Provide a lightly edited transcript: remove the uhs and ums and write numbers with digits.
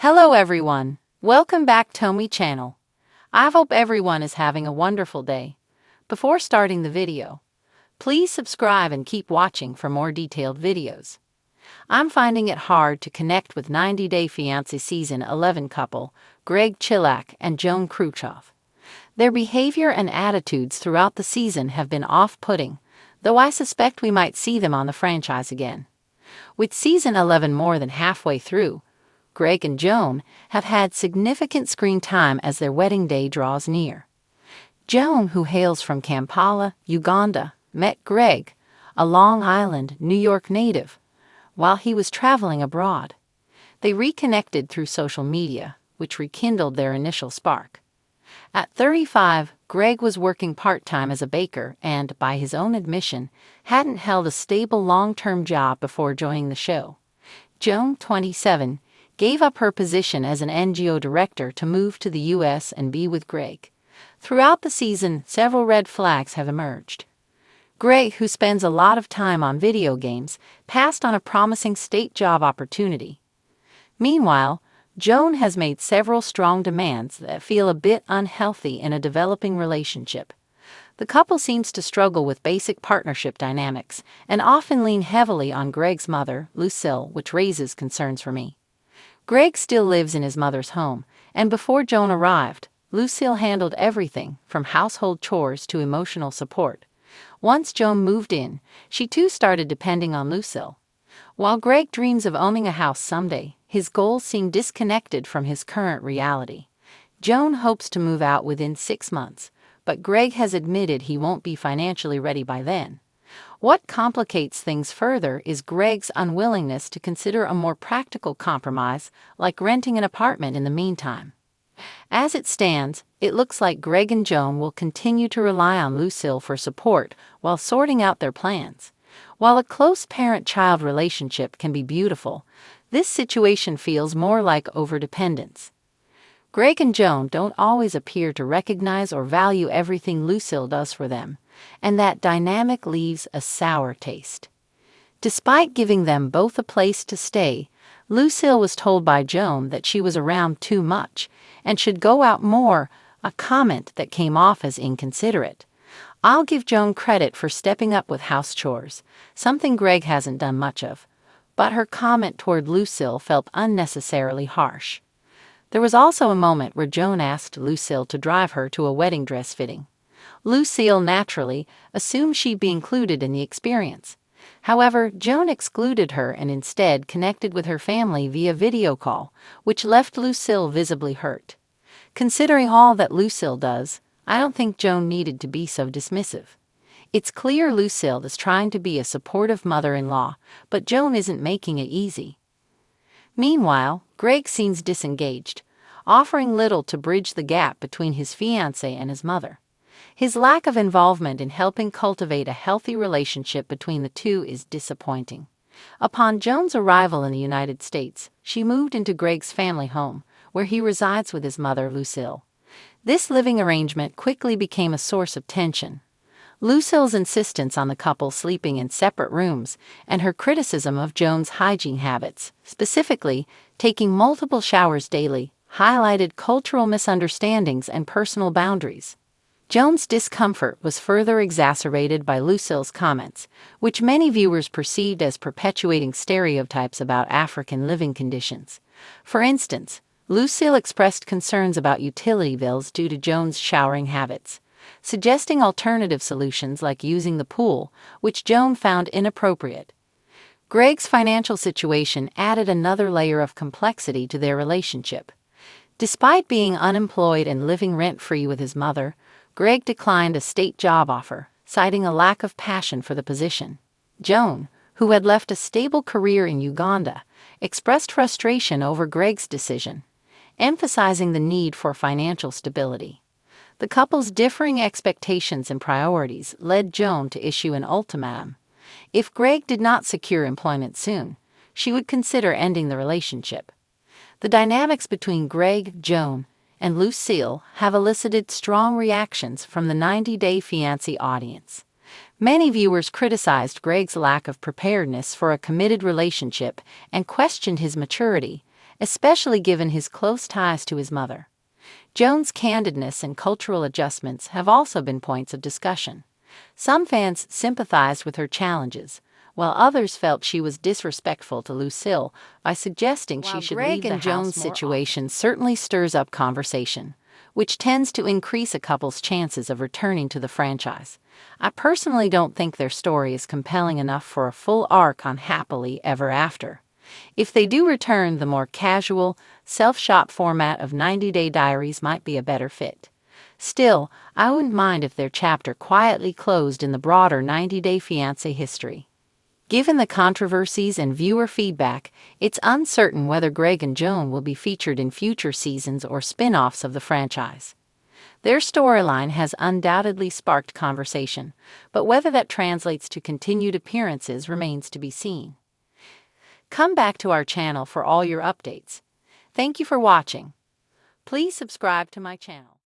Hello everyone, welcome back to my channel. I hope everyone is having a wonderful day. Before starting the video, please subscribe and keep watching for more detailed videos. I'm finding it hard to connect with 90 Day Fiancé Season 11 couple, Greg Chilak and Joan Khrushchev. Their behavior and attitudes throughout the season have been off-putting, though I suspect we might see them on the franchise again. With Season 11 more than halfway through, Greg and Joan have had significant screen time as their wedding day draws near. Joan, who hails from Kampala, Uganda, met Greg, a Long Island, New York native, while he was traveling abroad. They reconnected through social media, which rekindled their initial spark. At 35, Greg was working part-time as a baker and, by his own admission, hadn't held a stable long-term job before joining the show. Joan, 27, gave up her position as an NGO director to move to the U.S. and be with Greg. Throughout the season, several red flags have emerged. Greg, who spends a lot of time on video games, passed on a promising state job opportunity. Meanwhile, Joan has made several strong demands that feel a bit unhealthy in a developing relationship. The couple seems to struggle with basic partnership dynamics and often lean heavily on Greg's mother, Lucille, which raises concerns for me. Greg still lives in his mother's home, and before Joan arrived, Lucille handled everything from household chores to emotional support. Once Joan moved in, she too started depending on Lucille. While Greg dreams of owning a house someday, his goals seem disconnected from his current reality. Joan hopes to move out within 6 months, but Greg has admitted he won't be financially ready by then. What complicates things further is Greg's unwillingness to consider a more practical compromise, like renting an apartment in the meantime. As it stands, it looks like Greg and Joan will continue to rely on Lucille for support while sorting out their plans. While a close parent-child relationship can be beautiful, this situation feels more like overdependence. Greg and Joan don't always appear to recognize or value everything Lucille does for them, and that dynamic leaves a sour taste. Despite giving them both a place to stay, Lucille was told by Joan that she was around too much and should go out more, a comment that came off as inconsiderate. I'll give Joan credit for stepping up with house chores, something Greg hasn't done much of, but her comment toward Lucille felt unnecessarily harsh. There was also a moment where Joan asked Lucille to drive her to a wedding dress fitting. Lucille naturally assumed she'd be included in the experience. However, Joan excluded her and instead connected with her family via video call, which left Lucille visibly hurt. Considering all that Lucille does, I don't think Joan needed to be so dismissive. It's clear Lucille is trying to be a supportive mother-in-law, but Joan isn't making it easy. Meanwhile, Greg seems disengaged, offering little to bridge the gap between his fiancée and his mother. His lack of involvement in helping cultivate a healthy relationship between the two is disappointing. Upon Joan's arrival in the United States, she moved into Greg's family home, where he resides with his mother, Lucille. This living arrangement quickly became a source of tension. Lucille's insistence on the couple sleeping in separate rooms and her criticism of Joan's hygiene habits, specifically taking multiple showers daily, highlighted cultural misunderstandings and personal boundaries. Joan's discomfort was further exacerbated by Lucille's comments, which many viewers perceived as perpetuating stereotypes about African living conditions. For instance, Lucille expressed concerns about utility bills due to Joan's showering habits, suggesting alternative solutions like using the pool, which Joan found inappropriate. Greg's financial situation added another layer of complexity to their relationship. Despite being unemployed and living rent-free with his mother, Greg declined a state job offer, citing a lack of passion for the position. Joan, who had left a stable career in Uganda, expressed frustration over Greg's decision, emphasizing the need for financial stability. The couple's differing expectations and priorities led Joan to issue an ultimatum. If Greg did not secure employment soon, she would consider ending the relationship. The dynamics between Greg, Joan, and Lucille have elicited strong reactions from the 90 Day Fiancé audience. Many viewers criticized Greg's lack of preparedness for a committed relationship and questioned his maturity, especially given his close ties to his mother. Joan's candidness and cultural adjustments have also been points of discussion. Some fans sympathized with her challenges, while others felt she was disrespectful to Lucille by suggesting she should leave the house. Joan's situation certainly stirs up conversation, which tends to increase a couple's chances of returning to the franchise. I personally don't think their story is compelling enough for a full arc on Happily Ever After. If they do return, the more casual, self-shop format of 90 Day Diaries might be a better fit. Still, I wouldn't mind if their chapter quietly closed in the broader 90 Day Fiancé history. Given the controversies and viewer feedback, it's uncertain whether Greg and Joan will be featured in future seasons or spin-offs of the franchise. Their storyline has undoubtedly sparked conversation, but whether that translates to continued appearances remains to be seen. Come back to our channel for all your updates. Thank you for watching. Please subscribe to my channel.